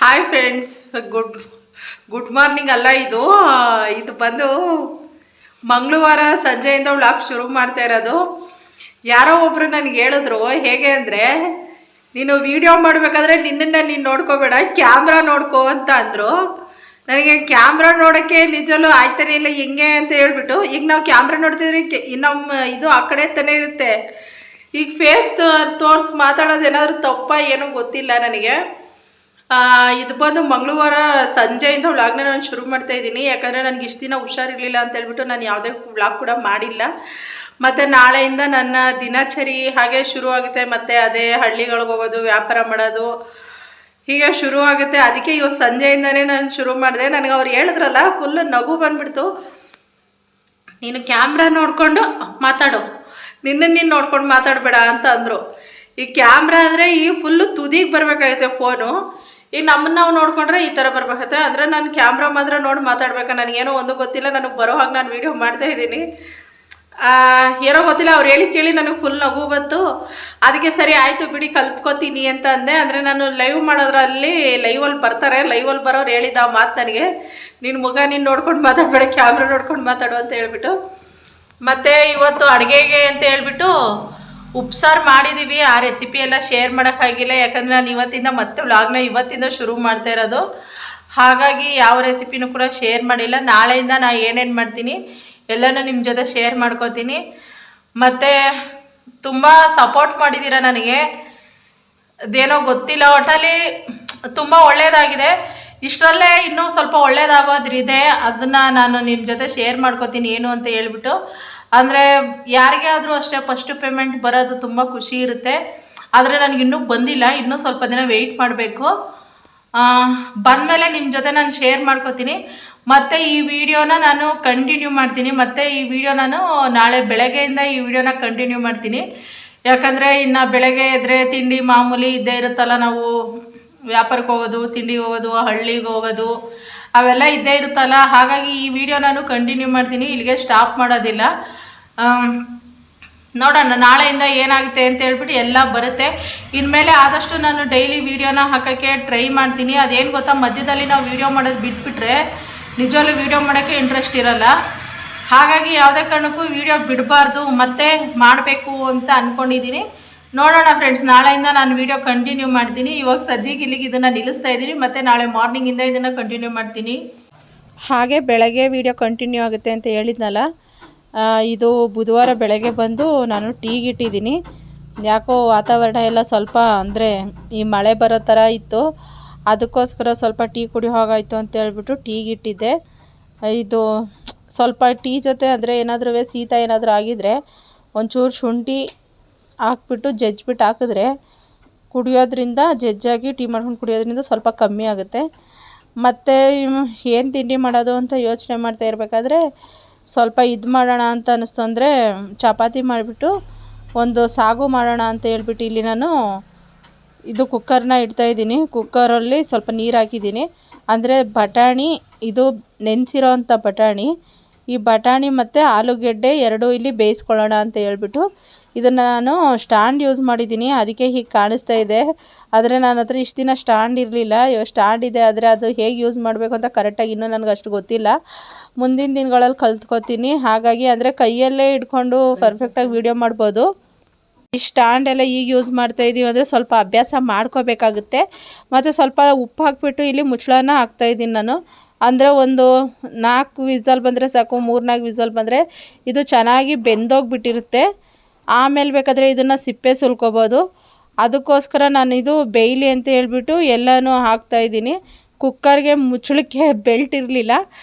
Hi friends, good morning ಅಲ್ಲ ಇದು ಇದು ಬಂದು ಮಂಗಳವಾರ ಸಂಜೆಯಿಂದ ವ್ಲಾಗ್ ಶುರು ಮಾಡ್ತಾ ಇರೋದು. ಯಾರೋ ಒಬ್ರು ನನಗೆ ಹೇಳಿದ್ರು, ಹೇಗೆ ಅಂದರೆ ನೀನು ವಿಡಿಯೋ ಮಾಡಬೇಕಾದ್ರೆ ನಿನ್ನನ್ನು ನೀನು ನೋಡ್ಕೋಬೇಡ, ಕ್ಯಾಮ್ರಾ ನೋಡ್ಕೋ ಅಂತ ಅಂದರು. ನನಗೆ ಕ್ಯಾಮ್ರಾ ನೋಡೋಕ್ಕೆ ನಿಜವೂ ಆಯ್ತಾನೆ ಇಲ್ಲ, ಹೆಂಗೆ ಅಂತ ಹೇಳ್ಬಿಟ್ಟು. ಈಗ ನಾವು ಕ್ಯಾಮ್ರಾ ನೋಡ್ತಿದ್ರೆ ನಮ್ಮ ಇದು ಆ ಕಡೆ ತಾನೇ ಇರುತ್ತೆ. ಈಗ ಫೇಸ್ ತೋರಿಸಿ ಮಾತಾಡೋದು ಏನಾದರೂ ತಪ್ಪ ಏನೋ ಗೊತ್ತಿಲ್ಲ ನನಗೆ. ಇದು ಬಂದು ಮಂಗಳವಾರ ಸಂಜೆಯಿಂದ ವ್ಲಾಗ್ನ ನಾನು ಶುರು ಮಾಡ್ತಾ ಇದ್ದೀನಿ. ಯಾಕಂದರೆ ನನಗೆ ಇಷ್ಟು ದಿನ ಹುಷಾರಿರಲಿಲ್ಲ ಅಂತ ಹೇಳ್ಬಿಟ್ಟು ನಾನು ಯಾವುದೇ ವ್ಲಾಗ್ ಕೂಡ ಮಾಡಿಲ್ಲ. ಮತ್ತು ನಾಳೆಯಿಂದ ನನ್ನ ದಿನಚರಿ ಹಾಗೆ ಶುರು ಆಗುತ್ತೆ. ಮತ್ತು ಅದೇ ಹಳ್ಳಿಗಳಿಗೆ ಹೋಗೋದು, ವ್ಯಾಪಾರ ಮಾಡೋದು ಹೀಗೆ ಶುರು ಆಗುತ್ತೆ. ಅದಕ್ಕೆ ಇವತ್ತು ಸಂಜೆಯಿಂದನೇ ನಾನು ಶುರು ಮಾಡಿದೆ. ನನಗೆ ಅವ್ರು ಹೇಳಿದ್ರಲ್ಲ, ಫುಲ್ಲು ನಗು ಬಂದುಬಿಡ್ತು. ನೀನು ಕ್ಯಾಮ್ರಾ ನೋಡಿಕೊಂಡು ಮಾತಾಡು, ನಿನ್ನನ್ನು ನೀನು ನೋಡ್ಕೊಂಡು ಮಾತಾಡಬೇಡ ಅಂತ ಅಂದರು. ಈ ಕ್ಯಾಮ್ರಾ ಅಂದರೆ ಈ ಫುಲ್ಲು ತುದಿಗೆ ಬರಬೇಕಾಗುತ್ತೆ ಫೋನು. ಈಗ ನಮ್ಮನ್ನು ನಾವು ನೋಡಿಕೊಂಡ್ರೆ ಈ ಥರ ಬರ್ಬೇಕಾಗುತ್ತೆ. ಅಂದರೆ ನಾನು ಕ್ಯಾಮ್ರಾ ಮಾತ್ರ ನೋಡಿ ಮಾತಾಡ್ಬೇಕಾ, ನನಗೇನೋ ಒಂದು ಗೊತ್ತಿಲ್ಲ. ನನಗೆ ಬರೋ ಹಾಗೆ ನಾನು ವೀಡಿಯೋ ಮಾಡ್ತಾಯಿದ್ದೀನಿ. ಏನೋ ಗೊತ್ತಿಲ್ಲ, ಅವ್ರು ಹೇಳಿ ಕೇಳಿ ನನಗೆ ಫುಲ್ ನಗು ಬಂತು. ಅದಕ್ಕೆ ಸರಿ ಆಯಿತು ಬಿಡಿ, ಕಲ್ತ್ಕೋತೀನಿ ಅಂತ ಅಂದೆ. ಅಂದರೆ ನಾನು ಲೈವ್ ಮಾಡೋದ್ರಲ್ಲಿ ಲೈವಲ್ಲಿ ಬರ್ತಾರೆ, ಲೈವಲ್ಲಿ ಬರೋರು ಹೇಳಿದ್ದ ಆ ಮಾತು ನನಗೆ, ನಿನ್ನ ಮುಖ ನೀನು ನೋಡ್ಕೊಂಡು ಮಾತಾಡಬೇಡ, ಕ್ಯಾಮ್ರಾ ನೋಡ್ಕೊಂಡು ಮಾತಾಡು ಅಂತ ಹೇಳ್ಬಿಟ್ಟು. ಮತ್ತು ಇವತ್ತು ಅಡುಗೆಗೆ ಅಂತ ಹೇಳ್ಬಿಟ್ಟು ಉಪ್ಸಾರು ಮಾಡಿದ್ದೀವಿ. ಆ ರೆಸಿಪಿ ಎಲ್ಲ ಶೇರ್ ಮಾಡೋಕ್ಕಾಗಿಲ್ಲ, ಯಾಕಂದರೆ ನಾನು ಇವತ್ತಿಂದ ಮತ್ತೆ ವ್ಲಾಗ್ನ ಇವತ್ತಿಂದ ಶುರು ಮಾಡ್ತಾ ಇರೋದು. ಹಾಗಾಗಿ ಯಾವ ರೆಸಿಪಿನೂ ಕೂಡ ಶೇರ್ ಮಾಡಿಲ್ಲ. ನಾಳೆಯಿಂದ ನಾನು ಏನೇನು ಮಾಡ್ತೀನಿ ಎಲ್ಲನೂ ನಿಮ್ಮ ಜೊತೆ ಶೇರ್ ಮಾಡ್ಕೋತೀನಿ. ಮತ್ತು ತುಂಬ ಸಪೋರ್ಟ್ ಮಾಡಿದ್ದೀರ ನನಗೆ, ಅದೇನೋ ಗೊತ್ತಿಲ್ಲ, ಒಟ್ಟಲ್ಲಿ ತುಂಬ ಒಳ್ಳೆಯದಾಗಿದೆ. ಇಷ್ಟರಲ್ಲೇ ಇನ್ನೂ ಸ್ವಲ್ಪ ಒಳ್ಳೇದಾಗೋದ್ರಿದೆ, ಅದನ್ನು ನಾನು ನಿಮ್ಮ ಜೊತೆ ಶೇರ್ ಮಾಡ್ಕೋತೀನಿ ಏನು ಅಂತ ಹೇಳ್ಬಿಟ್ಟು. ಅಂದರೆ ಯಾರಿಗೇ ಆದರೂ ಅಷ್ಟೇ ಫಸ್ಟು ಪೇಮೆಂಟ್ ಬರೋದು ತುಂಬ ಖುಷಿ ಇರುತ್ತೆ. ಆದರೆ ನನಗಿನ್ನೂ ಬಂದಿಲ್ಲ, ಇನ್ನೂ ಸ್ವಲ್ಪ ದಿನ ವೆಯ್ಟ್ ಮಾಡಬೇಕು. ಬಂದಮೇಲೆ ನಿಮ್ಮ ಜೊತೆ ನಾನು ಶೇರ್ ಮಾಡ್ಕೋತೀನಿ. ಮತ್ತು ಈ ವಿಡಿಯೋನ ನಾನು ಕಂಟಿನ್ಯೂ ಮಾಡ್ತೀನಿ. ಮತ್ತು ಈ ವಿಡಿಯೋ ನಾನು ನಾಳೆ ಬೆಳಗ್ಗೆಯಿಂದ ಈ ವಿಡಿಯೋನ ಕಂಟಿನ್ಯೂ ಮಾಡ್ತೀನಿ. ಯಾಕಂದರೆ ಇನ್ನು ಬೆಳಗ್ಗೆ ಎದ್ದರೆ ತಿಂಡಿ ಮಾಮೂಲಿ ಇದ್ದೇ ಇರುತ್ತಲ್ಲ, ನಾವು ವ್ಯಾಪಾರಕ್ಕೆ ಹೋಗೋದು, ತಿಂಡಿಗೆ ಹೋಗೋದು, ಹಳ್ಳಿಗೆ ಹೋಗೋದು ಅವೆಲ್ಲ ಇದ್ದೇ ಇರುತ್ತಲ್ಲ. ಹಾಗಾಗಿ ಈ ವಿಡಿಯೋ ನಾನು ಕಂಟಿನ್ಯೂ ಮಾಡ್ತೀನಿ, ಇಲ್ಲಿಗೆ ಸ್ಟಾಪ್ ಮಾಡೋದಿಲ್ಲ. ನೋಡೋಣ ನಾಳೆಯಿಂದ ಏನಾಗುತ್ತೆ ಅಂತ ಹೇಳ್ಬಿಟ್ಟು ಎಲ್ಲ ಬರುತ್ತೆ. ಇನ್ಮೇಲೆ ಆದಷ್ಟು ನಾನು ಡೈಲಿ ವೀಡಿಯೋನ ಹಾಕೋಕ್ಕೆ ಟ್ರೈ ಮಾಡ್ತೀನಿ. ಅದೇನು ಗೊತ್ತಾ, ಮಧ್ಯದಲ್ಲಿ ನಾವು ವೀಡಿಯೋ ಮಾಡೋದು ಬಿಟ್ಬಿಟ್ರೆ ನಿಜವಲ್ಲೂ ವೀಡಿಯೋ ಮಾಡೋಕ್ಕೆ ಇಂಟ್ರೆಸ್ಟ್ ಇರೋಲ್ಲ. ಹಾಗಾಗಿ ಯಾವುದೇ ಕಾರಣಕ್ಕೂ ವೀಡಿಯೋ ಬಿಡಬಾರ್ದು, ಮತ್ತೆ ಮಾಡಬೇಕು ಅಂತ ಅಂದ್ಕೊಂಡಿದ್ದೀನಿ. ನೋಡೋಣ ಫ್ರೆಂಡ್ಸ್, ನಾಳೆಯಿಂದ ನಾನು ವೀಡಿಯೋ ಕಂಟಿನ್ಯೂ ಮಾಡ್ತೀನಿ. ಇವಾಗ ಸದ್ಯಕ್ಕೆ ಇಲ್ಲಿಗೆ ಇದನ್ನು ನಿಲ್ಲಿಸ್ತಾ ಇದ್ದೀನಿ. ಮತ್ತು ನಾಳೆ ಮಾರ್ನಿಂಗಿಂದ ಇದನ್ನು ಕಂಟಿನ್ಯೂ ಮಾಡ್ತೀನಿ. ಹಾಗೆ ಬೆಳಗ್ಗೆ ವೀಡಿಯೋ ಕಂಟಿನ್ಯೂ ಆಗುತ್ತೆ ಅಂತ ಹೇಳಿದ್ನಲ್ಲ, ಇದು ಬುಧವಾರ ಬೆಳಗ್ಗೆ ಬಂದು ನಾನು ಟೀಗಿಟ್ಟಿದ್ದೀನಿ. ಯಾಕೋ ವಾತಾವರಣ ಎಲ್ಲ ಸ್ವಲ್ಪ ಅಂದರೆ ಈ ಮಳೆ ಬರೋ ಥರ ಇತ್ತು, ಅದಕ್ಕೋಸ್ಕರ ಸ್ವಲ್ಪ ಟೀ ಕುಡಿಯೋ ಹಾಗಾಯಿತು ಅಂತ ಹೇಳ್ಬಿಟ್ಟು ಟೀಗಿಟ್ಟಿದ್ದೆ. ಇದು ಸ್ವಲ್ಪ ಟೀ ಜೊತೆ ಅಂದರೆ ಏನಾದರೂ ಶೀತ ಏನಾದರೂ ಆಗಿದರೆ ಒಂಚೂರು ಶುಂಠಿ ಹಾಕ್ಬಿಟ್ಟು ಜಜ್ಜಿಬಿಟ್ಟು ಹಾಕಿದ್ರೆ ಕುಡಿಯೋದ್ರಿಂದ, ಜಜ್ಜಾಗಿ ಟೀ ಮಾಡ್ಕೊಂಡು ಕುಡಿಯೋದ್ರಿಂದ ಸ್ವಲ್ಪ ಕಮ್ಮಿ ಆಗುತ್ತೆ. ಮತ್ತು ಏನು ತಿಂಡಿ ಮಾಡೋದು ಅಂತ ಯೋಚನೆ ಮಾಡ್ತಾ ಇರಬೇಕಾದ್ರೆ ಸ್ವಲ್ಪ ಇದು ಮಾಡೋಣ ಅಂತ ಅನ್ನಿಸ್ತು. ಅಂದರೆ ಚಪಾತಿ ಮಾಡಿಬಿಟ್ಟು ಒಂದು ಸಾಗು ಮಾಡೋಣ ಅಂತ ಹೇಳ್ಬಿಟ್ಟು ಇಲ್ಲಿ ನಾನು ಇದು ಕುಕ್ಕರ್ನ ಇಡ್ತಾಯಿದ್ದೀನಿ. ಕುಕ್ಕರಲ್ಲಿ ಸ್ವಲ್ಪ ನೀರು ಹಾಕಿದ್ದೀನಿ. ಅಂದರೆ ಬಟಾಣಿ, ಇದು ನೆನೆಸಿರೋ ಅಂಥ ಬಟಾಣಿ, ಈ ಬಟಾಣಿ ಮತ್ತು ಆಲೂಗೆಡ್ಡೆ ಎರಡೂ ಇಲ್ಲಿ ಬೇಯಿಸ್ಕೊಳ್ಳೋಣ ಅಂತ ಹೇಳ್ಬಿಟ್ಟು ಇದನ್ನು ನಾನು ಸ್ಟ್ಯಾಂಡ್ ಯೂಸ್ ಮಾಡಿದ್ದೀನಿ, ಅದಕ್ಕೆ ಹೀಗೆ ಕಾಣಿಸ್ತಾ ಇದೆ. ಆದರೆ ನನ್ನ ಹತ್ರ ಇಷ್ಟು ದಿನ ಸ್ಟ್ಯಾಂಡ್ ಇರಲಿಲ್ಲ. ಇವಾಗ ಸ್ಟ್ಯಾಂಡ್ ಇದೆ, ಆದರೆ ಅದು ಹೇಗೆ ಯೂಸ್ ಮಾಡಬೇಕು ಅಂತ ಕರೆಕ್ಟಾಗಿ ಇನ್ನೂ ನನಗೆ ಅಷ್ಟು ಗೊತ್ತಿಲ್ಲ. ಮುಂದಿನ ದಿನಗಳಲ್ಲಿ ಕಲ್ತ್ಕೋತೀನಿ. ಹಾಗಾಗಿ ಅಂದರೆ ಕೈಯಲ್ಲೇ ಇಟ್ಕೊಂಡು ಪರ್ಫೆಕ್ಟಾಗಿ ವೀಡಿಯೋ ಮಾಡ್ಬೋದು. ಈ ಸ್ಟ್ಯಾಂಡ್ ಎಲ್ಲ ಈಗ ಯೂಸ್ ಮಾಡ್ತಾಯಿದ್ದೀವಿ ಅಂದರೆ ಸ್ವಲ್ಪ ಅಭ್ಯಾಸ ಮಾಡ್ಕೋಬೇಕಾಗುತ್ತೆ. ಮತ್ತು ಸ್ವಲ್ಪ ಉಪ್ಪು ಹಾಕಿಬಿಟ್ಟು ಇಲ್ಲಿ ಮುಚ್ಚಳನ ಹಾಕ್ತಾಯಿದ್ದೀನಿ ನಾನು. ಅಂದರೆ ಒಂದು 4 ವಿಸಲ್ ಬಂದರೆ ಸಾಕು, 3-4 ವಿಸಲ್ ಬಂದರೆ ಇದು ಚೆನ್ನಾಗಿ ಬೆಂದೋಗಿಬಿಟ್ಟಿರುತ್ತೆ. ಆಮೇಲೆ ಬೇಕಾದರೆ ಇದನ್ನು ಸಿಪ್ಪೆ ಸುಲ್ಕೋಬೋದು. ಅದಕ್ಕೋಸ್ಕರ ನಾನು ಇದು ಬೇಯಲಿ ಅಂತ ಹೇಳ್ಬಿಟ್ಟು ಎಲ್ಲನೂ ಹಾಕ್ತಾಯಿದ್ದೀನಿ. ಕುಕ್ಕರ್ಗೆ ಮುಚ್ಚಳಕ್ಕೆ ಬೆಲ್ಟ್ ಇರಲಿಲ್ಲ,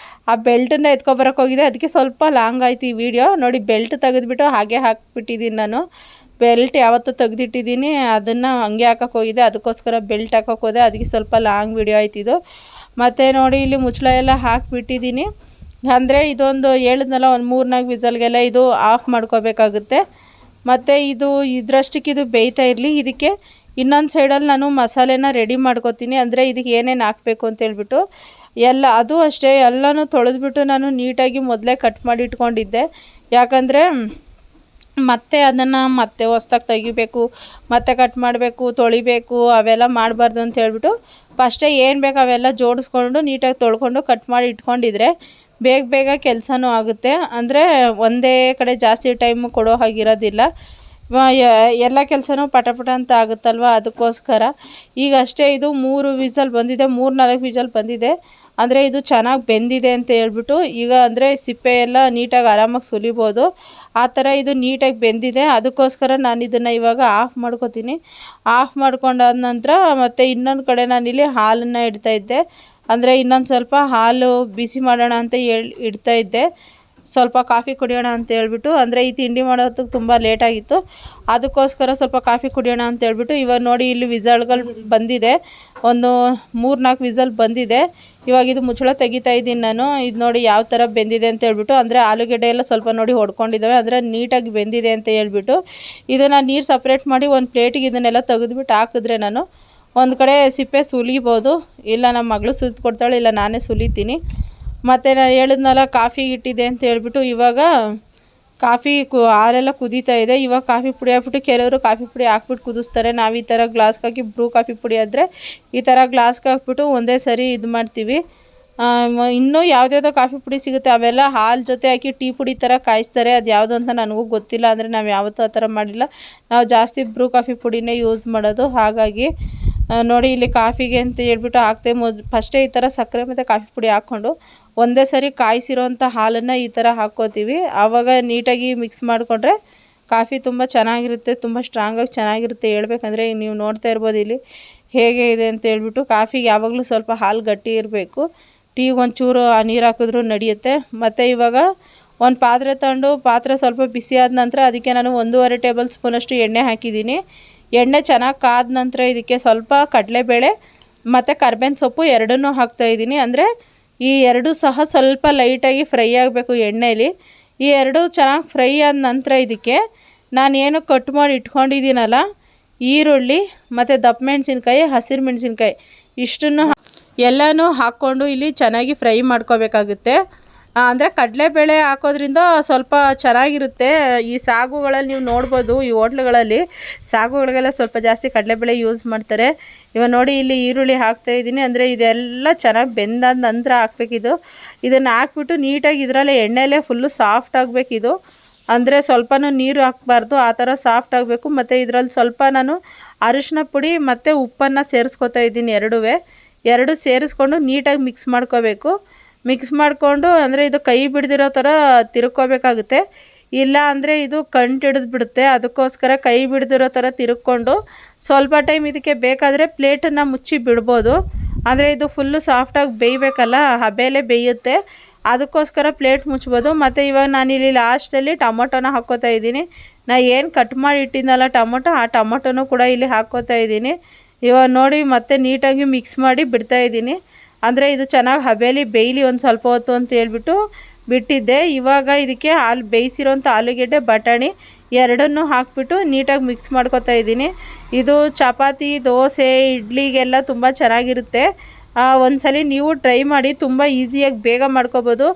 ಆ ಬೆಲ್ಟನ್ನು ಎತ್ಕೊಬರೋಕೆ ಹೋಗಿದೆ. ಅದಕ್ಕೆ ಸ್ವಲ್ಪ ಲಾಂಗ್ ಆಯಿತು ಈ ವಿಡಿಯೋ ನೋಡಿ. ಬೆಲ್ಟ್ ತೆಗೆದುಬಿಟ್ಟು ಹಾಗೆ ಹಾಕಿಬಿಟ್ಟಿದ್ದೀನಿ ನಾನು. ಬೆಲ್ಟ್ ಯಾವತ್ತೂ ತೆಗೆದಿಟ್ಟಿದ್ದೀನಿ, ಅದನ್ನು ಹಂಗೆ ಹಾಕೋಕೆ ಹೋಗಿದೆ, ಅದಕ್ಕೋಸ್ಕರ ಬೆಲ್ಟ್ ಹಾಕೋಕೆ ಹೋದೆ. ಅದಕ್ಕೆ ಸ್ವಲ್ಪ ಲಾಂಗ್ ವಿಡಿಯೋ ಆಯ್ತು ಇದು. ಮತ್ತು ನೋಡಿ ಇಲ್ಲಿ ಮುಚ್ಚಳ ಎಲ್ಲ ಹಾಕಿಬಿಟ್ಟಿದ್ದೀನಿ. ಅಂದರೆ ಇದೊಂದು ಹೇಳಿದ್ನಲ್ಲ, ಒಂದು 3-4 ವಿಸಲ್ಗೆಲ್ಲ ಇದು ಆಫ್ ಮಾಡ್ಕೋಬೇಕಾಗುತ್ತೆ. ಮತ್ತು ಇದು ಇದರಷ್ಟಕ್ಕೆ ಇದು ಬೇಯ್ತಾ ಇರಲಿ. ಇದಕ್ಕೆ ಇನ್ನೊಂದು ಸೈಡಲ್ಲಿ ನಾನು ಮಸಾಲೆನ ರೆಡಿ ಮಾಡ್ಕೋತೀನಿ. ಅಂದರೆ ಇದಕ್ಕೆ ಏನೇನು ಹಾಕಬೇಕು ಅಂತ ಹೇಳ್ಬಿಟ್ಟು ಎಲ್ಲ, ಅದು ಅಷ್ಟೇ ಎಲ್ಲನೂ ತೊಳೆದ್ಬಿಟ್ಟು ನಾನು ನೀಟಾಗಿ ಮೊದಲೇ ಕಟ್ ಮಾಡಿ ಇಟ್ಕೊಂಡಿದ್ದೆ. ಯಾಕಂದರೆ ಮತ್ತೆ ಅದನ್ನು ಮತ್ತೆ ಹೊಸ್ದಾಗಿ ತೆಗಿಬೇಕು, ಮತ್ತೆ ಕಟ್ ಮಾಡಬೇಕು, ತೊಳಿಬೇಕು, ಅವೆಲ್ಲ ಮಾಡಬಾರ್ದು ಅಂತ ಹೇಳ್ಬಿಟ್ಟು ಫಸ್ಟೇ ಏನು ಬೇಕು ಅವೆಲ್ಲ ಜೋಡಿಸ್ಕೊಂಡು ನೀಟಾಗಿ ತೊಳ್ಕೊಂಡು ಕಟ್ ಮಾಡಿ ಇಟ್ಕೊಂಡಿದ್ರೆ ಬೇಗ ಬೇಗ ಕೆಲಸನೂ ಆಗುತ್ತೆ. ಅಂದರೆ ಒಂದೇ ಕಡೆ ಜಾಸ್ತಿ ಟೈಮು ಕೊಡೋ ಹಾಗಿರೋದಿಲ್ಲ, ಎಲ್ಲ ಕೆಲಸನೂ ಪಟ ಅಂತ ಆಗುತ್ತಲ್ವ, ಅದಕ್ಕೋಸ್ಕರ. ಈಗ ಅಷ್ಟೇ ಇದು 3 ವಿಸಲ್ ಬಂದಿದೆ, 3-4 ವಿಸಲ್ ಬಂದಿದೆ. ಅಂದರೆ ಇದು ಚೆನ್ನಾಗಿ ಬೆಂದಿದೆ ಅಂತ ಹೇಳ್ಬಿಟ್ಟು ಈಗ ಅಂದರೆ ಸಿಪ್ಪೆ ಎಲ್ಲ ನೀಟಾಗಿ ಆರಾಮಾಗಿ ಸುಲಿಬೋದು, ಆ ಥರ ಇದು ನೀಟಾಗಿ ಬೆಂದಿದೆ. ಅದಕ್ಕೋಸ್ಕರ ನಾನು ಇದನ್ನು ಇವಾಗ ಆಫ್ ಮಾಡ್ಕೊತೀನಿ. ಆಫ್ ಮಾಡ್ಕೊಂಡಾದ ನಂತರ ಮತ್ತು ಇನ್ನೊಂದು ಕಡೆ ನಾನಿಲ್ಲಿ ಹಾಲನ್ನು ಇಡ್ತಾಯಿದ್ದೆ. ಅಂದರೆ ಇನ್ನೊಂದು ಸ್ವಲ್ಪ ಹಾಲು ಬಿಸಿ ಮಾಡೋಣ ಅಂತ ಇಡ್ತಾಯಿದ್ದೆ, ಸ್ವಲ್ಪ ಕಾಫಿ ಕುಡಿಯೋಣ ಅಂತ ಹೇಳ್ಬಿಟ್ಟು. ಅಂದರೆ ಈ ತಿಂಡಿ ಮಾಡೋದಕ್ಕೆ ತುಂಬ ಲೇಟಾಗಿತ್ತು, ಅದಕ್ಕೋಸ್ಕರ ಸ್ವಲ್ಪ ಕಾಫಿ ಕುಡಿಯೋಣ ಅಂತ ಹೇಳ್ಬಿಟ್ಟು. ಇವಾಗ ನೋಡಿ ಇಲ್ಲಿ ವಿಸಲ್ಗಳು ಬಂದಿದೆ, ಒಂದು 3-4 ವಿಸಲ್ ಬಂದಿದೆ. ಇವಾಗ ಇದು ಮುಚ್ಚಳ ತೆಗಿತಾ ಇದ್ದೀನಿ ನಾನು. ಇದು ನೋಡಿ ಯಾವ ಥರ ಬೆಂದಿದೆ ಅಂತ ಹೇಳ್ಬಿಟ್ಟು. ಅಂದರೆ ಆಲೂಗಡ್ಡೆ ಎಲ್ಲ ಸ್ವಲ್ಪ ನೋಡಿ ಹೊಡ್ಕೊಂಡಿದ್ದಾವೆ, ಅಂದರೆ ನೀಟಾಗಿ ಬೆಂದಿದೆ ಅಂತ ಹೇಳ್ಬಿಟ್ಟು. ಇದನ್ನು ನೀರು ಸಪ್ರೇಟ್ ಮಾಡಿ ಒಂದು ಪ್ಲೇಟಿಗೆ ಇದನ್ನೆಲ್ಲ ತೆಗೆದುಬಿಟ್ಟು ಹಾಕಿದ್ರೆ ನಾನು ಒಂದು ಕಡೆ ಸಿಪ್ಪೆ ಸುಲಿಬೋದು. ಇಲ್ಲ ನಮ್ಮ ಮಗಳು ಸುಲಿದು ಕೊಡ್ತಾಳೆ, ಇಲ್ಲ ನಾನೇ ಸುಲಿತೀನಿ. ಮತ್ತು ನಾನು ಹೇಳಿದ್ನಲ್ಲ ಕಾಫಿಗೆ ಇಟ್ಟಿದ್ದೆ ಅಂತ ಹೇಳ್ಬಿಟ್ಟು. ಇವಾಗ ಕಾಫಿ ಹಾಲೆಲ್ಲ ಕುದೀತಾ ಇದೆ. ಇವಾಗ ಕಾಫಿ ಪುಡಿ ಹಾಕ್ಬಿಟ್ಟು, ಕೆಲವರು ಕಾಫಿ ಪುಡಿ ಹಾಕ್ಬಿಟ್ಟು ಕುದಿಸ್ತಾರೆ. ನಾವು ಈ ಥರ ಗ್ಲಾಸ್ಗೆ ಹಾಕಿ ಬ್ರೂ ಕಾಫಿ ಪುಡಿ ಆದರೆ ಈ ಥರ ಗ್ಲಾಸ್ಗೆ ಹಾಕ್ಬಿಟ್ಟು ಒಂದೇ ಸರಿ ಇದು ಮಾಡ್ತೀವಿ. ಇನ್ನೂ ಯಾವುದ್ಯಾವುದೋ ಕಾಫಿ ಪುಡಿ ಸಿಗುತ್ತೆ, ಅವೆಲ್ಲ ಹಾಲು ಜೊತೆ ಹಾಕಿ ಟೀ ಪುಡಿ ಥರ ಕಾಯಿಸ್ತಾರೆ. ಅದು ಯಾವುದು ಅಂತ ನನಗೂ ಗೊತ್ತಿಲ್ಲ, ಅಂದರೆ ನಾವು ಯಾವತ್ತೂ ಆ ಥರ ಮಾಡಿಲ್ಲ. ನಾವು ಜಾಸ್ತಿ ಬ್ರೂ ಕಾಫಿ ಪುಡಿನೇ ಯೂಸ್ ಮಾಡೋದು. ಹಾಗಾಗಿ ನೋಡಿ ಇಲ್ಲಿ ಕಾಫಿಗೆ ಅಂತ ಹೇಳ್ಬಿಟ್ಟು ಹಾಕ್ತೆ. ಫಸ್ಟೇ ಈ ಥರ ಸಕ್ಕರೆ ಮತ್ತು ಕಾಫಿ ಪುಡಿ ಹಾಕ್ಕೊಂಡು ಒಂದೇ ಸರಿ ಕಾಯಿಸಿರೋಂಥ ಹಾಲನ್ನು ಈ ಥರ ಹಾಕ್ಕೋತೀವಿ. ಆವಾಗ ನೀಟಾಗಿ ಮಿಕ್ಸ್ ಮಾಡಿಕೊಂಡ್ರೆ ಕಾಫಿ ತುಂಬ ಚೆನ್ನಾಗಿರುತ್ತೆ, ತುಂಬ ಸ್ಟ್ರಾಂಗಾಗಿ ಚೆನ್ನಾಗಿರುತ್ತೆ. ಹೇಳ್ಬೇಕಂದ್ರೆ ನೀವು ನೋಡ್ತಾ ಇರ್ಬೋದು ಇಲ್ಲಿ ಹೇಗೆ ಇದೆ ಅಂತ ಹೇಳ್ಬಿಟ್ಟು. ಕಾಫಿಗೆ ಯಾವಾಗಲೂ ಸ್ವಲ್ಪ ಹಾಲು ಗಟ್ಟಿ ಇರಬೇಕು. ಟೀಗೆ ಒಂಚೂರು ನೀರು ಹಾಕಿದ್ರೂ ನಡೆಯುತ್ತೆ. ಮತ್ತು ಇವಾಗ ಒಂದು ಪಾತ್ರೆ ತಗೊಂಡು, ಪಾತ್ರೆ ಸ್ವಲ್ಪ ಬಿಸಿ ಆದ ನಂತರ ಅದಕ್ಕೆ ನಾನು 1.5 ಟೇಬಲ್ ಸ್ಪೂನಷ್ಟು ಎಣ್ಣೆ ಹಾಕಿದ್ದೀನಿ. ಎಣ್ಣೆ ಚೆನ್ನಾಗಿ ಕಾದ ನಂತರ ಇದಕ್ಕೆ ಸ್ವಲ್ಪ ಕಡಲೆಬೇಳೆ ಮತ್ತು ಕರ್ಬೇವಿನ ಸೊಪ್ಪು ಎರಡನ್ನೂ ಹಾಕ್ತಾಯಿದ್ದೀನಿ. ಅಂದರೆ ಈ ಎರಡೂ ಸಹ ಸ್ವಲ್ಪ ಲೈಟಾಗಿ ಫ್ರೈ ಆಗಬೇಕು ಎಣ್ಣೆಯಲ್ಲಿ. ಈ ಎರಡೂ ಚೆನ್ನಾಗಿ ಫ್ರೈ ಆದ ನಂತರ ಇದಕ್ಕೆ ನಾನೇನು ಕಟ್ ಮಾಡಿ ಇಟ್ಕೊಂಡಿದ್ದೀನಲ್ಲ, ಈರುಳ್ಳಿ ಮತ್ತು ದಪ್ಪ ಮೆಣಸಿನ್ಕಾಯಿ, ಹಸಿರು ಮೆಣಸಿನ್ಕಾಯಿ ಇಷ್ಟನ್ನು ಎಲ್ಲನೂ ಹಾಕ್ಕೊಂಡು ಇಲ್ಲಿ ಚೆನ್ನಾಗಿ ಫ್ರೈ ಮಾಡ್ಕೋಬೇಕಾಗುತ್ತೆ. ಅಂದರೆ ಕಡಲೆಬೇಳೆ ಹಾಕೋದ್ರಿಂದ ಸ್ವಲ್ಪ ಚೆನ್ನಾಗಿರುತ್ತೆ. ಈ ಸಾಗುಗಳಲ್ಲಿ ನೀವು ನೋಡ್ಬೋದು, ಈ ಹೋಟ್ಲುಗಳಲ್ಲಿ ಸಾಗುಗಳಿಗೆಲ್ಲ ಸ್ವಲ್ಪ ಜಾಸ್ತಿ ಕಡಲೆಬೇಳೆ ಯೂಸ್ ಮಾಡ್ತಾರೆ. ಇವಾಗ ನೋಡಿ ಇಲ್ಲಿ ಈರುಳ್ಳಿ ಹಾಕ್ತಾಯಿದ್ದೀನಿ. ಅಂದರೆ ಇದೆಲ್ಲ ಚೆನ್ನಾಗಿ ಬೆಂದಾದ ನಂತರ ಹಾಕ್ಬೇಕಿದು. ಇದನ್ನು ಹಾಕ್ಬಿಟ್ಟು ನೀಟಾಗಿ ಇದರಲ್ಲೇ ಎಣ್ಣೆಲೇ ಫುಲ್ಲು ಸಾಫ್ಟ್ ಆಗಬೇಕಿದು. ಅಂದರೆ ಸ್ವಲ್ಪನೂ ನೀರು ಹಾಕಬಾರ್ದು, ಆ ಥರ ಸಾಫ್ಟ್ ಆಗಬೇಕು. ಮತ್ತು ಇದರಲ್ಲಿ ಸ್ವಲ್ಪ ನಾನು ಅರಿಶಿನ ಪುಡಿ ಮತ್ತು ಉಪ್ಪನ್ನು ಸೇರಿಸ್ಕೊತಾ ಇದ್ದೀನಿ. ಎರಡು ಸೇರಿಸ್ಕೊಂಡು ನೀಟಾಗಿ ಮಿಕ್ಸ್ ಮಾಡ್ಕೋಬೇಕು. ಮಿಕ್ಸ್ ಮಾಡಿಕೊಂಡು ಅಂದರೆ ಇದು ಕೈ ಬಿಡ್ದಿರೋ ಥರ ತಿರ್ಕೋಬೇಕಾಗುತ್ತೆ, ಇಲ್ಲ ಅಂದರೆ ಇದು ಕಂಟು ಹಿಡಿದು ಬಿಡುತ್ತೆ. ಅದಕ್ಕೋಸ್ಕರ ಕೈ ಬಿಡ್ದಿರೋ ಥರ ತಿರ್ಕೊಂಡು ಸ್ವಲ್ಪ ಟೈಮ್ ಇದಕ್ಕೆ ಬೇಕಾದರೆ ಪ್ಲೇಟನ್ನು ಮುಚ್ಚಿ ಬಿಡ್ಬೋದು. ಅಂದರೆ ಇದು ಫುಲ್ಲು ಸಾಫ್ಟಾಗಿ ಬೇಯಬೇಕಲ್ಲ, ಹಬೆಲೇ ಬೇಯುತ್ತೆ, ಅದಕ್ಕೋಸ್ಕರ ಪ್ಲೇಟ್ ಮುಚ್ಬೋದು. ಮತ್ತು ಇವಾಗ ನಾನಿಲ್ಲಿ ಲಾಸ್ಟಲ್ಲಿ ಟೊಮೊಟೊನ ಹಾಕ್ಕೋತಾ ಇದ್ದೀನಿ. ಏನು ಕಟ್ ಮಾಡಿ ಇಟ್ಟಿದ್ದಲ್ಲ ಟೊಮೊಟೊ, ಆ ಟೊಮೊಟೊನೂ ಕೂಡ ಇಲ್ಲಿ ಹಾಕ್ಕೋತಾ ಇದ್ದೀನಿ. ಇವಾಗ ನೋಡಿ ಮತ್ತೆ ನೀಟಾಗಿ ಮಿಕ್ಸ್ ಮಾಡಿ ಬಿಡ್ತಾಯಿದ್ದೀನಿ. ಅಂದರೆ ಇದು ಚೆನ್ನಾಗಿ ಹಬೆಲಿ ಬೇಯಲಿ ಒಂದು ಸ್ವಲ್ಪ ಹೊತ್ತು ಅಂತ ಹೇಳ್ಬಿಟ್ಟು ಬಿಟ್ಟಿದ್ದೆ. ಇವಾಗ ಇದಕ್ಕೆ ಬೇಯಿಸಿರೋಂಥ ಆಲೂಗೆಡ್ಡೆ, ಬಟಾಣಿ ಎರಡನ್ನೂ ಹಾಕಿಬಿಟ್ಟು ನೀಟಾಗಿ ಮಿಕ್ಸ್ ಮಾಡ್ಕೊತಾ ಇದ್ದೀನಿ. ಇದು ಚಪಾತಿ, ದೋಸೆ, ಇಡ್ಲಿಗೆಲ್ಲ ತುಂಬ ಚೆನ್ನಾಗಿರುತ್ತೆ. ಒಂದ್ಸಲಿ ನೀವು ಟ್ರೈ ಮಾಡಿ, ತುಂಬ ಈಸಿಯಾಗಿ ಬೇಗ ಮಾಡ್ಕೋಬೋದು.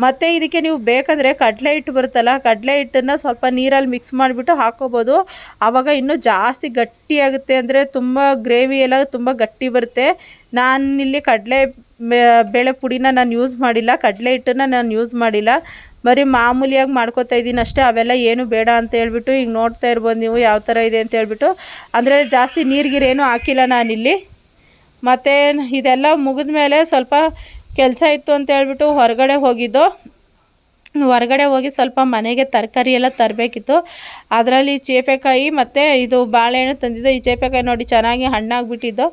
ಮತ್ತು ಇದಕ್ಕೆ ನೀವು ಬೇಕಂದರೆ ಕಡಲೆ ಹಿಟ್ಟು ಬರುತ್ತಲ್ಲ, ಕಡಲೆ ಹಿಟ್ಟನ್ನು ಸ್ವಲ್ಪ ನೀರಲ್ಲಿ ಮಿಕ್ಸ್ ಮಾಡಿಬಿಟ್ಟು ಹಾಕ್ಕೋಬೋದು. ಆವಾಗ ಇನ್ನೂ ಜಾಸ್ತಿ ಗಟ್ಟಿಯಾಗುತ್ತೆ, ಅಂದರೆ ತುಂಬ ಗ್ರೇವಿ ಎಲ್ಲ ತುಂಬ ಗಟ್ಟಿ ಬರುತ್ತೆ. ನಾನಿಲ್ಲಿ ಬೇಳೆ ಪುಡಿನ ನಾನು ಯೂಸ್ ಮಾಡಿಲ್ಲ, ಕಡಲೆ ಹಿಟ್ಟನ್ನು ನಾನು ಯೂಸ್ ಮಾಡಿಲ್ಲ, ಬರೀ ಮಾಮೂಲಿಯಾಗಿ ಮಾಡ್ಕೋತಾ ಇದ್ದೀನಿ ಅಷ್ಟೇ. ಅವೆಲ್ಲ ಏನು ಬೇಡ ಅಂತ ಹೇಳ್ಬಿಟ್ಟು ಈಗ ನೋಡ್ತಾ ಇರ್ಬೋದು ನೀವು ಯಾವ ಥರ ಇದೆ ಅಂತ ಹೇಳ್ಬಿಟ್ಟು. ಅಂದರೆ ಜಾಸ್ತಿ ನೀರಿಗೀರೇನೂ ಹಾಕಿಲ್ಲ ನಾನಿಲ್ಲಿ. ಮತ್ತು ಇದೆಲ್ಲ ಮುಗಿದ ಮೇಲೆ ಸ್ವಲ್ಪ ಕೆಲಸ ಇತ್ತು ಅಂತ ಹೇಳ್ಬಿಟ್ಟು ಹೊರಗಡೆ ಹೋಗಿ ಸ್ವಲ್ಪ ಮನೆಗೆ ತರಕಾರಿ ಎಲ್ಲ ತರಬೇಕಿತ್ತು. ಅದರಲ್ಲಿ ಚೇಪೆಕಾಯಿ ಮತ್ತು ಇದು ಬಾಳೆಹಣ್ಣು ತಂದಿದ್ದು. ಈ ಚೇಪೆಕಾಯಿ ನೋಡಿ ಚೆನ್ನಾಗಿ ಹಣ್ಣಾಗಿಬಿಟ್ಟಿದ್ದು,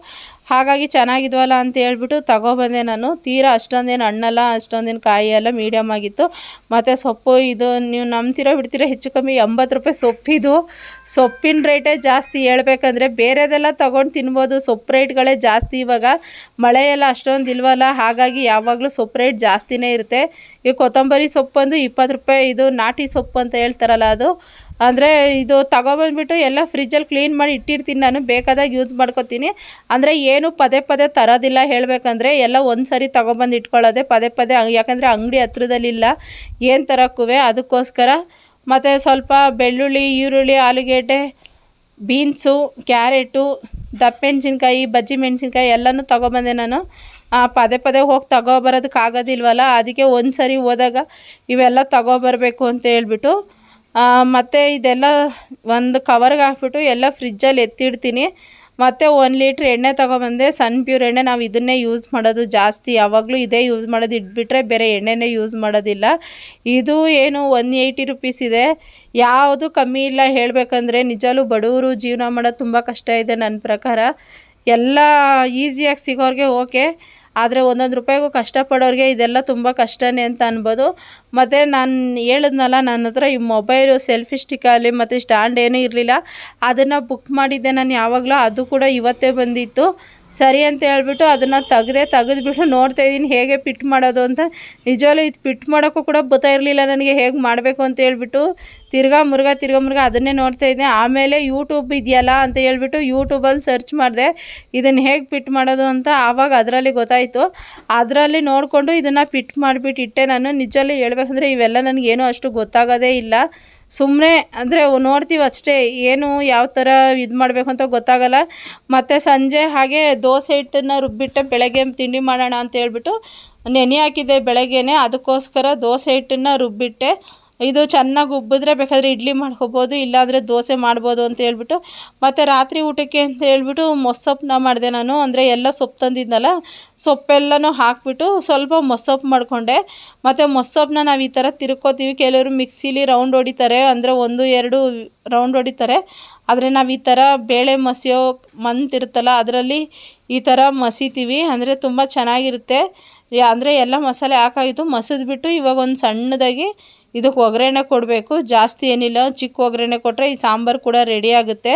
ಹಾಗಾಗಿ ಚೆನ್ನಾಗಿದ್ವಲ್ಲ ಅಂತ ಹೇಳ್ಬಿಟ್ಟು ತಗೊಬಂದೆ ನಾನು. ತೀರಾ ಅಷ್ಟೊಂದೇನು ಹಣ್ಣಲ್ಲ, ಅಷ್ಟೊಂದೇನು ಕಾಯಿ ಎಲ್ಲ ಮೀಡಿಯಮ್ ಆಗಿತ್ತು. ಮತ್ತು ಸೊಪ್ಪು ಇದು ನೀವು ನಂಬ್ತಿರೋ ಬಿಡ್ತಿರೋ ಹೆಚ್ಚು ಕಮ್ಮಿ 80 ರೂಪಾಯಿ ಸೊಪ್ಪಿದು. ಸೊಪ್ಪಿನ ರೇಟೇ ಜಾಸ್ತಿ ಹೇಳ್ಬೇಕಂದ್ರೆ. ಬೇರೆದೆಲ್ಲ ತೊಗೊಂಡು ತಿನ್ಬೋದು, ಸೊಪ್ಪು ರೇಟ್ಗಳೇ ಜಾಸ್ತಿ. ಇವಾಗ ಮಳೆ ಎಲ್ಲ ಅಷ್ಟೊಂದು ಇಲ್ವಲ್ಲ, ಹಾಗಾಗಿ ಯಾವಾಗಲೂ ಸೊಪ್ಪು ರೇಟ್ ಜಾಸ್ತಿನೇ ಇರುತ್ತೆ. ಈ ಕೊತ್ತಂಬರಿ ಸೊಪ್ಪು ಬಂದು 20 ರೂಪಾಯಿ, ಇದು ನಾಟಿ ಸೊಪ್ಪು ಅಂತ ಹೇಳ್ತಾರಲ್ಲ ಅದು. ಅಂದರೆ ಇದು ತಗೊಬಂದ್ಬಿಟ್ಟು ಎಲ್ಲ ಫ್ರಿಜ್ಜಲ್ಲಿ ಕ್ಲೀನ್ ಮಾಡಿ ಇಟ್ಟಿರ್ತೀನಿ ನಾನು, ಬೇಕಾದಾಗ ಯೂಸ್ ಮಾಡ್ಕೊತೀನಿ. ಅಂದರೆ ಏನು ಪದೇ ತರೋದಿಲ್ಲ ಹೇಳಬೇಕಂದ್ರೆ, ಎಲ್ಲ ಒಂದು ಸರಿ ತಗೊಬಂದು ಇಟ್ಕೊಳ್ಳೋದೆ ಪದೇ. ಯಾಕಂದರೆ ಅಂಗಡಿ ಹತ್ರದಲ್ಲಿಲ್ಲ ಏನು ತರೋಕ್ಕೂ, ಅದಕ್ಕೋಸ್ಕರ. ಮತ್ತು ಸ್ವಲ್ಪ ಬೆಳ್ಳುಳ್ಳಿ, ಈರುಳ್ಳಿ, ಆಲೂಗೆಡ್ಡೆ, ಬೀನ್ಸು, ಕ್ಯಾರೆಟು, ದಪ್ಪ ಮೆಣಸಿನ್ಕಾಯಿ, ಬಜ್ಜಿ ಮೆಣಸಿನ್ಕಾಯಿ ಎಲ್ಲನೂ ತೊಗೊಬಂದೆ ನಾನು. ಪದೇ ಪದೇ ಹೋಗಿ ತಗೊಬರೋದಕ್ಕಾಗೋದಿಲ್ವಲ್ಲ, ಅದಕ್ಕೆ ಒಂದು ಸರಿ ಹೋದಾಗ ಇವೆಲ್ಲ ತಗೊಬರಬೇಕು ಅಂತ ಹೇಳ್ಬಿಟ್ಟು ಮತ್ತು ಇದೆಲ್ಲ ಒಂದು ಕವರ್ಗೆ ಹಾಕ್ಬಿಟ್ಟು ಎಲ್ಲ ಫ್ರಿಜ್ಜಲ್ಲಿ ಎತ್ತಿಡ್ತೀನಿ. ಮತ್ತು 1 ಲೀಟ್ರ್ ಎಣ್ಣೆ ತೊಗೊಬಂದೆ, ಸನ್ ಪ್ಯೂರ್ ಎಣ್ಣೆ. ನಾವು ಇದನ್ನೇ ಯೂಸ್ ಮಾಡೋದು ಜಾಸ್ತಿ, ಯಾವಾಗಲೂ ಇದೇ ಯೂಸ್ ಮಾಡೋದು, ಇಟ್ಬಿಟ್ರೆ ಬೇರೆ ಎಣ್ಣೆನೇ ಯೂಸ್ ಮಾಡೋದಿಲ್ಲ. ಇದು ಏನು 180 ರುಪೀಸ್ ಇದೆ, ಯಾವುದು ಕಮ್ಮಿ ಇಲ್ಲ. ಹೇಳಬೇಕಂದ್ರೆ ನಿಜವೂ ಬಡವರು ಜೀವನ ಮಾಡೋದು ತುಂಬ ಕಷ್ಟ ಇದೆ ನನ್ನ ಪ್ರಕಾರ. ಎಲ್ಲ ಈಸಿಯಾಗಿ ಸಿಗೋರಿಗೆ ಓಕೆ, ಆದರೆ ಒಂದೊಂದು ರೂಪಾಯಿಗೂ ಕಷ್ಟಪಡೋರಿಗೆ ಇದೆಲ್ಲ ತುಂಬ ಕಷ್ಟನೇ ಅಂತ ಅನ್ಬೋದು. ಮತ್ತು ನಾನು ಹೇಳಿದ್ನಲ್ಲ, ನನ್ನ ಹತ್ರ ಈ ಮೊಬೈಲು ಸೆಲ್ಫಿ ಸ್ಟಿಕ್ಕಲ್ಲಿ ಮತ್ತು ಸ್ಟ್ಯಾಂಡ್ ಏನೂ ಇರಲಿಲ್ಲ. ಅದನ್ನು ಬುಕ್ ಮಾಡಿದ್ದೆ ನಾನು ಯಾವಾಗಲೂ, ಅದು ಕೂಡ ಇವತ್ತೇ ಬಂದಿತ್ತು. ಸರಿ ಅಂತ ಹೇಳ್ಬಿಟ್ಟು ಅದನ್ನು ತೆಗೆದ್ಬಿಟ್ಟು ನೋಡ್ತಾಯಿದ್ದೀನಿ ಹೇಗೆ ಪಿಟ್ ಮಾಡೋದು ಅಂತ. ನಿಜವಲ್ಲೂ ಇದು ಪಿಟ್ ಮಾಡೋಕ್ಕೂ ಕೂಡ ಗೊತ್ತಾಯಿರಲಿಲ್ಲ ನನಗೆ ಹೇಗೆ ಮಾಡಬೇಕು ಅಂತ ಹೇಳ್ಬಿಟ್ಟು. ತಿರ್ಗಾ ಮುರುಗ ಅದನ್ನೇ ನೋಡ್ತಾಯಿದ್ದೆ. ಆಮೇಲೆ ಯೂಟ್ಯೂಬ್ ಇದೆಯಲ್ಲ ಅಂತ ಹೇಳ್ಬಿಟ್ಟು ಯೂಟ್ಯೂಬಲ್ಲಿ ಸರ್ಚ್ ಮಾಡಿದೆ ಇದನ್ನು ಹೇಗೆ ಪಿಟ್ ಮಾಡೋದು ಅಂತ. ಆವಾಗ ಅದರಲ್ಲಿ ಗೊತ್ತಾಯಿತು. ಅದರಲ್ಲಿ ನೋಡಿಕೊಂಡು ಇದನ್ನು ಪಿಟ್ ಮಾಡಿಬಿಟ್ಟು ಇಟ್ಟೆ ನಾನು. ನಿಜವಲ್ಲೂ ಹೇಳ್ಬೇಕಂದ್ರೆ ಇವೆಲ್ಲ ನನಗೇನು ಅಷ್ಟು ಗೊತ್ತಾಗೋದೇ ಇಲ್ಲ. ಸುಮ್ಮನೆ ಅಂದರೆ ನೋಡ್ತೀವಿ ಅಷ್ಟೇ, ಏನು ಯಾವ ಥರ ಇದು ಮಾಡಬೇಕು ಅಂತ ಗೊತ್ತಾಗಲ್ಲ. ಮತ್ತು ಸಂಜೆ ಹಾಗೆ ದೋಸೆ ಹಿಟ್ಟನ್ನು ರುಬ್ಬಿಟ್ಟೆ, ಬೆಳಗ್ಗೆ ತಿಂಡಿ ಮಾಡೋಣ ಅಂತ ಹೇಳ್ಬಿಟ್ಟು ನೆನೆ ಹಾಕಿದ್ದೆ ಬೆಳಗ್ಗೆನೇ. ಅದಕ್ಕೋಸ್ಕರ ದೋಸೆ ಹಿಟ್ಟನ್ನು ರುಬ್ಬಿಟ್ಟೆ. ಇದು ಚೆನ್ನಾಗಿ ಉಬ್ಬಿದ್ರೆ ಬೇಕಾದರೆ ಇಡ್ಲಿ ಮಾಡ್ಕೊಬೋದು, ಇಲ್ಲಾಂದರೆ ದೋಸೆ ಮಾಡ್ಬೋದು ಅಂತ ಹೇಳ್ಬಿಟ್ಟು. ಮತ್ತು ರಾತ್ರಿ ಊಟಕ್ಕೆ ಅಂತ ಹೇಳ್ಬಿಟ್ಟು ಮೊಸಪ್ಪನ್ನ ಮಾಡಿದೆ ನಾನು. ಅಂದರೆ ಎಲ್ಲ ಸೊಪ್ಪು ತಂದಿದ್ನಲ್ಲ, ಸೊಪ್ಪೆಲ್ಲನೂ ಹಾಕಿಬಿಟ್ಟು ಸ್ವಲ್ಪ ಮೊಸಪ್ಪು ಮಾಡಿಕೊಂಡೆ. ಮತ್ತು ಮೊಸಪ್ಪನ್ನ ನಾವು ಈ ಥರ ತಿರ್ಕೋತೀವಿ. ಕೆಲವರು ಮಿಕ್ಸಿಲಿ ರೌಂಡ್ ಹೊಡಿತಾರೆ, ಅಂದರೆ 1-2 ರೌಂಡ್ ಹೊಡಿತಾರೆ. ಆದರೆ ನಾವು ಈ ಥರ ಬೇಳೆ ಮಸಿಯೋ ಮಂತಿರುತ್ತಲ್ಲ, ಅದರಲ್ಲಿ ಈ ಥರ ಮಸಿತೀವಿ, ಅಂದರೆ ತುಂಬ ಚೆನ್ನಾಗಿರುತ್ತೆ. ಅಂದರೆ ಎಲ್ಲ ಮಸಾಲೆ ಹಾಕಾಗಿತ್ತು, ಮಸಿದ್ಬಿಟ್ಟು ಇವಾಗ ಒಂದು ಸಣ್ಣದಾಗಿ ಇದಕ್ಕೆ ಒಗ್ಗರಣೆ ಕೊಡಬೇಕು. ಜಾಸ್ತಿ ಏನಿಲ್ಲ, ಚಿಕ್ಕ ಒಗ್ಗರಣೆ ಕೊಟ್ಟರೆ ಈ ಸಾಂಬಾರು ಕೂಡ ರೆಡಿ ಆಗುತ್ತೆ.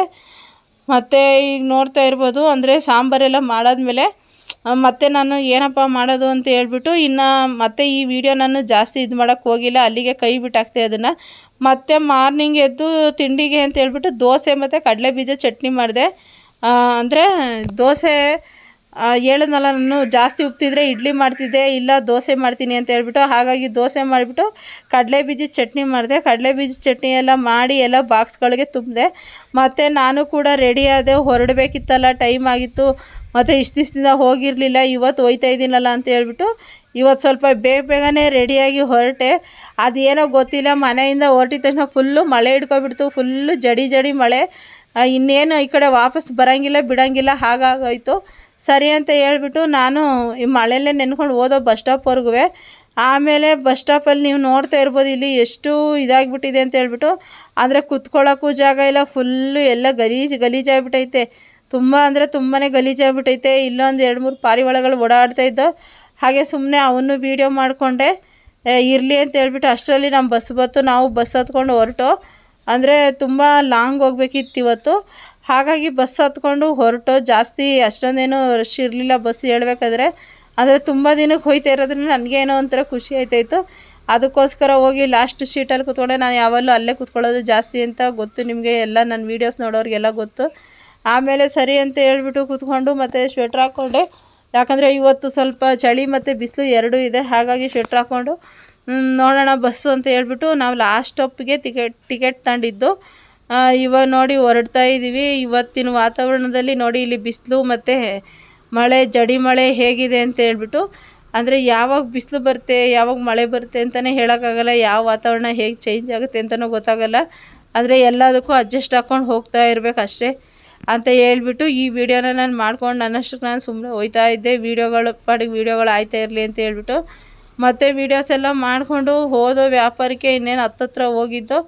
ಮತ್ತು ಈಗ ನೋಡ್ತಾ ಇರ್ಬೋದು, ಅಂದರೆ ಸಾಂಬಾರೆಲ್ಲ ಮಾಡಾದ್ಮೇಲೆ ಮತ್ತು ನಾನು ಏನಪ್ಪ ಮಾಡೋದು ಅಂತ ಹೇಳ್ಬಿಟ್ಟು ಇನ್ನು ಮತ್ತೆ ಈ ವಿಡಿಯೋ ನಾನು ಜಾಸ್ತಿ ಇದು ಮಾಡೋಕ್ಕೆ ಹೋಗಿಲ್ಲ, ಅಲ್ಲಿಗೆ ಕೈ ಬಿಟ್ಟಾಕ್ತೆ ಅದನ್ನು. ಮತ್ತು ಮಾರ್ನಿಂಗ್ ಎದ್ದು ತಿಂಡಿಗೆ ಅಂತ ಹೇಳ್ಬಿಟ್ಟು ದೋಸೆ ಮತ್ತು ಕಡಲೆಬೀಜ ಚಟ್ನಿ ಮಾಡಿದೆ. ಅಂದರೆ ದೋಸೆ ಹೇಳಿದ್ನಲ್ಲ, ನಾನು ಜಾಸ್ತಿ ಉಪ್ತಿದ್ರೆ ಇಡ್ಲಿ ಮಾಡ್ತಿದ್ದೆ, ಇಲ್ಲ ದೋಸೆ ಮಾಡ್ತೀನಿ ಅಂತ ಹೇಳ್ಬಿಟ್ಟು. ಹಾಗಾಗಿ ದೋಸೆ ಮಾಡಿಬಿಟ್ಟು ಕಡಲೆಬೀಜ ಚಟ್ನಿ ಮಾಡಿದೆ. ಕಡಲೆಬೀಜ ಚಟ್ನಿ ಎಲ್ಲ ಮಾಡಿ ಎಲ್ಲ ಬಾಕ್ಸ್ಗಳಿಗೆ ತುಂಬಿದೆ. ಮತ್ತು ನಾನು ಕೂಡ ರೆಡಿ ಆದೆ, ಹೊರಡಬೇಕಿತ್ತಲ್ಲ, ಟೈಮ್ ಆಗಿತ್ತು. ಮತ್ತು ಇಷ್ಟು ದಿವಸದಿಂದ ಹೋಗಿರಲಿಲ್ಲ, ಇವತ್ತು ಹೋಯ್ತಾ ಇದ್ದೀನಲ್ಲ ಅಂತ ಹೇಳ್ಬಿಟ್ಟು ಇವತ್ತು ಸ್ವಲ್ಪ ಬೇಗನೆ ರೆಡಿಯಾಗಿ ಹೊರಟೆ. ಅದೇನೋ ಗೊತ್ತಿಲ್ಲ, ಮನೆಯಿಂದ ಹೊರಟಿದ ತಕ್ಷಣ ಫುಲ್ಲು ಮಳೆ ಹಿಡ್ಕೊಬಿಡ್ತು, ಫುಲ್ಲು ಜಡಿ ಮಳೆ. ಇನ್ನೇನು ಈ ಕಡೆ ವಾಪಸ್ ಬರೋಂಗಿಲ್ಲ ಬಿಡೋಂಗಿಲ್ಲ, ಹಾಗಾಗೋಯ್ತು. ಸರಿ ಅಂತ ಹೇಳ್ಬಿಟ್ಟು ನಾನು ಈ ಮಳೆಯಲ್ಲೇ ನೆನ್ಕೊಂಡು ಹೋದೋ ಬಸ್ ಸ್ಟಾಪ್ವರೆಗೂ. ಆಮೇಲೆ ಬಸ್ ಸ್ಟಾಪಲ್ಲಿ ನೀವು ನೋಡ್ತಾ ಇರ್ಬೋದು ಇಲ್ಲಿ ಎಷ್ಟು ಇದಾಗಿಬಿಟ್ಟಿದೆ ಅಂತ ಹೇಳ್ಬಿಟ್ಟು. ಅಂದರೆ ಕುತ್ಕೊಳ್ಳೋಕ್ಕೂ ಜಾಗ ಇಲ್ಲ, ಫುಲ್ಲು ಎಲ್ಲ ಗಲೀಜಾಗಿಬಿಟ್ಟೈತೆ. ತುಂಬ ಅಂದರೆ ತುಂಬಾ ಗಲೀಜಾಗಿಬಿಟ್ಟೈತೆ. ಇಲ್ಲೊಂದು 2-3 ಪಾರಿವಾಳಗಳು ಓಡಾಡ್ತಾ ಇದ್ದೋ. ಹಾಗೆ ಸುಮ್ಮನೆ ಅವನ್ನು ವೀಡಿಯೋ ಮಾಡಿಕೊಂಡೆ, ಇರಲಿ ಅಂತ ಹೇಳ್ಬಿಟ್ಟು. ಅಷ್ಟರಲ್ಲಿ ನಮ್ಮ ಬಸ್ ಬತ್ತು, ನಾವು ಬಸ್ ಹತ್ಕೊಂಡು ಹೊರಟು. ಅಂದರೆ ತುಂಬ ಲಾಂಗ್ ಹೋಗ್ಬೇಕಿತ್ತು ಇವತ್ತು, ಹಾಗಾಗಿ ಬಸ್ ಹತ್ಕೊಂಡು ಹೊರಟು. ಜಾಸ್ತಿ ಅಷ್ಟೊಂದೇನು ರಶ್ ಇರಲಿಲ್ಲ ಬಸ್ ಹೇಳ್ಬೇಕಾದ್ರೆ. ಅಂದರೆ ತುಂಬ ದಿನಕ್ಕೆ ಹೋಯ್ತಾ ಇರೋದ್ರಿಂದ ನನಗೇನೋ ಒಂಥರ ಖುಷಿ ಆಯ್ತಾಯಿತ್ತು. ಅದಕ್ಕೋಸ್ಕರ ಹೋಗಿ ಲಾಸ್ಟ್ ಸೀಟಲ್ಲಿ ಕೂತ್ಕೊಂಡೆ. ನಾನು ಯಾವಾಗಲೂ ಅಲ್ಲೇ ಕೂತ್ಕೊಳ್ಳೋದು ಜಾಸ್ತಿ ಅಂತ ಗೊತ್ತು ನಿಮಗೆ, ಎಲ್ಲ ನನ್ನ ವೀಡಿಯೋಸ್ ನೋಡೋರಿಗೆಲ್ಲ ಗೊತ್ತು. ಆಮೇಲೆ ಸರಿ ಅಂತ ಹೇಳ್ಬಿಟ್ಟು ಕೂತ್ಕೊಂಡು ಮತ್ತು ಸ್ವೆಟ್ರ್ ಹಾಕ್ಕೊಂಡೆ. ಯಾಕಂದರೆ ಇವತ್ತು ಸ್ವಲ್ಪ ಚಳಿ ಮತ್ತು ಬಿಸಿಲು ಎರಡೂ ಇದೆ, ಹಾಗಾಗಿ ಸ್ವೆಟ್ರ್ ಹಾಕ್ಕೊಂಡು ನೋಡೋಣ ಬಸ್ಸು ಅಂತ ಹೇಳ್ಬಿಟ್ಟು ನಾವು ಲಾಸ್ಟ್ ಸ್ಟಾಪಿಗೆ ಟಿಕೆಟ್ ತಗೊಂಡಿದ್ದು. ಇವಾಗ ನೋಡಿ ಹೊರಡ್ತಾ ಇದ್ದೀವಿ. ಇವತ್ತಿನ ವಾತಾವರಣದಲ್ಲಿ ನೋಡಿ ಇಲ್ಲಿ ಬಿಸಿಲು ಮತ್ತು ಮಳೆ, ಜಡಿ ಮಳೆ ಹೇಗಿದೆ ಅಂತ ಹೇಳ್ಬಿಟ್ಟು. ಅಂದರೆ ಯಾವಾಗ ಬಿಸಿಲು ಬರುತ್ತೆ, ಯಾವಾಗ ಮಳೆ ಬರುತ್ತೆ ಅಂತಲೇ ಹೇಳೋಕ್ಕಾಗಲ್ಲ. ಯಾವ ವಾತಾವರಣ ಹೇಗೆ ಚೇಂಜ್ ಆಗುತ್ತೆ ಅಂತಲೂ ಗೊತ್ತಾಗಲ್ಲ. ಅಂದರೆ ಎಲ್ಲದಕ್ಕೂ ಅಡ್ಜಸ್ಟ್ ಹಾಕ್ಕೊಂಡು ಹೋಗ್ತಾ ಇರಬೇಕಷ್ಟೇ ಅಂತ ಹೇಳ್ಬಿಟ್ಟು ಈ ವಿಡಿಯೋನ ನಾನು ಮಾಡ್ಕೊಂಡು ನನ್ನಷ್ಟಕ್ಕೆ ನಾನು ಸುಮ್ಮನೆ ಹೋಯ್ತಾ ಇದ್ದೆ. ವೀಡಿಯೋಗಳು ಆಯ್ತಾ ಇರಲಿ ಅಂತ ಹೇಳ್ಬಿಟ್ಟು. ಮತ್ತು ವೀಡಿಯೋಸ್ ಎಲ್ಲ ಮಾಡಿಕೊಂಡು ಹೋದೋ ವ್ಯಾಪಾರಕ್ಕೆ. ಇನ್ನೇನು ಹತ್ತತ್ರ ಹೋಗಿದ್ದೋ.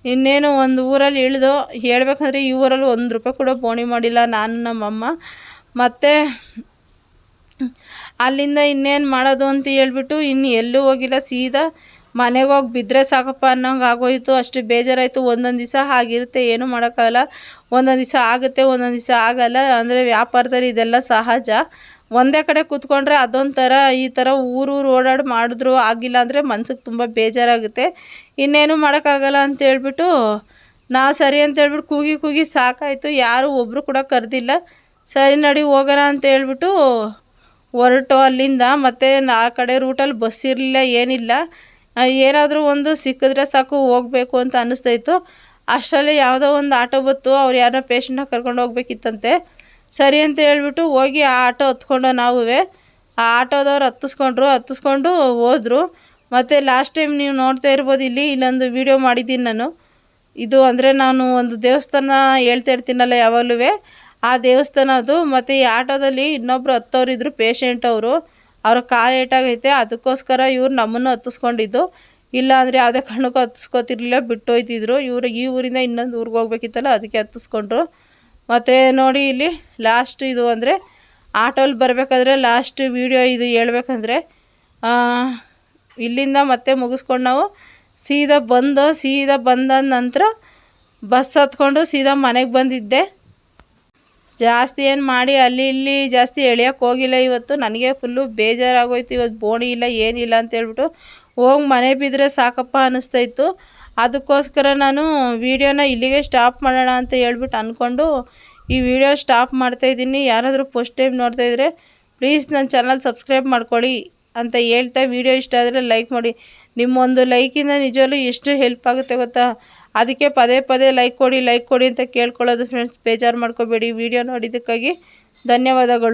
ಇನ್ನೇನು ಒಂದು ಊರಲ್ಲಿ ಇಳಿದೋ. ಹೇಳ್ಬೇಕಂದ್ರೆ ಈ ಊರಲ್ಲಿ ₹1 ಕೂಡ ಬೋಣಿ ಮಾಡಿಲ್ಲ ನಾನು ನಮ್ಮಮ್ಮ. ಮತ್ತು ಅಲ್ಲಿಂದ ಇನ್ನೇನು ಮಾಡೋದು ಅಂತ ಹೇಳ್ಬಿಟ್ಟು ಇನ್ನು ಎಲ್ಲೂ ಹೋಗಿಲ್ಲ, ಸೀದಾ ಮನೆಗೆ ಹೋಗಿ ಬಿದ್ದರೆ ಸಾಕಪ್ಪ ಅನ್ನೋಂಗೆ ಆಗೋಯಿತು. ಅಷ್ಟು ಬೇಜಾರಾಯಿತು. ಒಂದೊಂದು ದಿವಸ ಹಾಗಿರುತ್ತೆ, ಏನೂ ಮಾಡೋಕ್ಕಾಗಲ್ಲ. ಒಂದೊಂದು ದಿವಸ ಆಗುತ್ತೆ, ಒಂದೊಂದು ದಿವಸ ಆಗಲ್ಲ. ಅಂದರೆ ವ್ಯಾಪಾರದಲ್ಲಿ ಇದೆಲ್ಲ ಸಹಜ. ಒಂದೇ ಕಡೆ ಕೂತ್ಕೊಂಡ್ರೆ ಅದೊಂಥರ, ಈ ಥರ ಊರು ಮಾಡಿದ್ರು ಆಗಿಲ್ಲ ಅಂದರೆ ಮನ್ಸಿಗೆ ತುಂಬ ಬೇಜಾರಾಗುತ್ತೆ. ಇನ್ನೇನು ಮಾಡೋಕ್ಕಾಗಲ್ಲ ಅಂತ ಹೇಳ್ಬಿಟ್ಟು ನಾವು ಸರಿ ಅಂತ ಹೇಳ್ಬಿಟ್ಟು ಕೂಗಿ ಸಾಕಾಯಿತು. ಯಾರು ಒಬ್ಬರು ಕೂಡ ಕರೆದಿಲ್ಲ. ಸರಿ ನಡಿ ಹೋಗೋಣ ಅಂತ ಹೇಳ್ಬಿಟ್ಟು ಹೊರಟು ಅಲ್ಲಿಂದ. ಮತ್ತು ಆ ಕಡೆ ರೂಟಲ್ಲಿ ಬಸ್ ಇರಲಿಲ್ಲ, ಏನಿಲ್ಲ. ಏನಾದರೂ ಒಂದು ಸಿಕ್ಕಿದ್ರೆ ಸಾಕು ಹೋಗಬೇಕು ಅಂತ ಅನ್ನಿಸ್ತಾಯಿತ್ತು. ಅಷ್ಟರಲ್ಲಿ ಯಾವುದೋ ಒಂದು ಆಟೋ ಬತ್ತು. ಅವ್ರು ಯಾರೋ ಪೇಷಂಟ್ನ ಕರ್ಕೊಂಡು ಹೋಗ್ಬೇಕಿತ್ತಂತೆ. ಸರಿ ಅಂತ ಹೇಳ್ಬಿಟ್ಟು ಹೋಗಿ ಆ ಆಟೋ ಹತ್ಕೊಂಡು ನಾವು ಆ ಆಟೋದವ್ರು ಹತ್ತಿಸ್ಕೊಂಡು ಹೋದರು. ಮತ್ತು ಲಾಸ್ಟ್ ಟೈಮ್ ನೀವು ನೋಡ್ತಾ ಇರ್ಬೋದು, ಇಲ್ಲೊಂದು ವೀಡಿಯೋ ಮಾಡಿದ್ದೀನಿ ನಾನು. ಇದು ಅಂದರೆ ನಾನು ಒಂದು ದೇವಸ್ಥಾನ ಹೇಳ್ತಾ ಇರ್ತೀನಲ್ಲ ಯಾವಾಗಲೂ, ಆ ದೇವಸ್ಥಾನ ಅದು. ಮತ್ತು ಈ ಆಟೋದಲ್ಲಿ ಇನ್ನೊಬ್ಬರು ಹತ್ತೋರಿದ್ರು, ಪೇಷಂಟ್ ಅವರು. ಅವ್ರ ಕಾಲು ಏಟಾಗೈತೆ, ಅದಕ್ಕೋಸ್ಕರ ಇವ್ರು ನಮ್ಮನ್ನು ಹತ್ತಿಸ್ಕೊಂಡಿದ್ದು. ಇಲ್ಲ ಅಂದರೆ ಯಾವುದೇ ಕಾರಣಕ್ಕೂ ಹತ್ತಿಸ್ಕೋತಿರ್ಲಿಲ್ಲ, ಬಿಟ್ಟು ಹೋಯ್ತಿದ್ರು. ಇವರು ಈ ಊರಿಂದ ಇನ್ನೊಂದು ಊರಿಗೆ ಹೋಗ್ಬೇಕಿತ್ತಲ್ಲ, ಅದಕ್ಕೆ ಹತ್ತಿಸ್ಕೊಂಡ್ರು. ಮತ್ತು ನೋಡಿ ಇಲ್ಲಿ ಲಾಸ್ಟ್ ಇದು ಅಂದರೆ ಆಟೋಲ್ಲಿ ಬರಬೇಕಾದ್ರೆ ಲಾಸ್ಟ್ ವೀಡಿಯೋ ಇದು ಹೇಳ್ಬೇಕಂದ್ರೆ, ಇಲ್ಲಿಂದ ಮತ್ತೆ ಮುಗಿಸ್ಕೊಂಡು ನಾವು ಸೀದಾ ಬಂದ ನಂತರ ಬಸ್ ಹತ್ಕೊಂಡು ಸೀದಾ ಮನೆಗೆ ಬಂದಿದ್ದೆ. ಜಾಸ್ತಿ ಏನು ಮಾಡಿ ಅಲ್ಲಿ ಇಲ್ಲಿ ಜಾಸ್ತಿ ಎಳೆಯೋಕ್ಕೆ ಹೋಗಿಲ್ಲ ಇವತ್ತು. ನನಗೆ ಫುಲ್ಲು ಬೇಜಾರಾಗೋಯ್ತು. ಇವತ್ತು ಬೋಣಿ ಇಲ್ಲ ಏನಿಲ್ಲ ಅಂತೇಳ್ಬಿಟ್ಟು ಹೋಗಿ ಮನೆ ಬಿದ್ದರೆ ಸಾಕಪ್ಪ ಅನ್ನಿಸ್ತಾಯಿತ್ತು. ಅದಕ್ಕೋಸ್ಕರ ನಾನು ವೀಡಿಯೋನ ಇಲ್ಲಿಗೆ ಸ್ಟಾಪ್ ಮಾಡೋಣ ಅಂತ ಹೇಳ್ಬಿಟ್ಟು ಅಂದ್ಕೊಂಡು ಈ ವಿಡಿಯೋ ಸ್ಟಾಪ್ ಮಾಡ್ತಾಯಿದ್ದೀನಿ. ಯಾರಾದರೂ ಫಸ್ಟ್ ಟೈಮ್ ನೋಡ್ತಾಯಿದ್ರೆ ಪ್ಲೀಸ್ ನನ್ನ ಚಾನಲ್ ಸಬ್ಸ್ಕ್ರೈಬ್ ಮಾಡ್ಕೊಳ್ಳಿ ಅಂತ ಹೇಳ್ತಾ, ವಿಡಿಯೋ ಇಷ್ಟ ಆದರೆ ಲೈಕ್ ಮಾಡಿ. ನಿಮ್ಮೊಂದು ಲೈಕಿಂದ ನಿಜವಲ್ಲೂ ಎಷ್ಟು ಹೆಲ್ಪ್ ಆಗುತ್ತೆ ಗೊತ್ತಾ. ಅದಕ್ಕೆ ಪದೇ ಲೈಕ್ ಕೊಡಿ ಅಂತ ಕೇಳ್ಕೊಳ್ಳೋದು ಫ್ರೆಂಡ್ಸ್. ಬೇಜಾರು ಮಾಡ್ಕೋಬೇಡಿ. ವಿಡಿಯೋ ನೋಡಿದ್ದಕ್ಕಾಗಿ ಧನ್ಯವಾದಗಳು.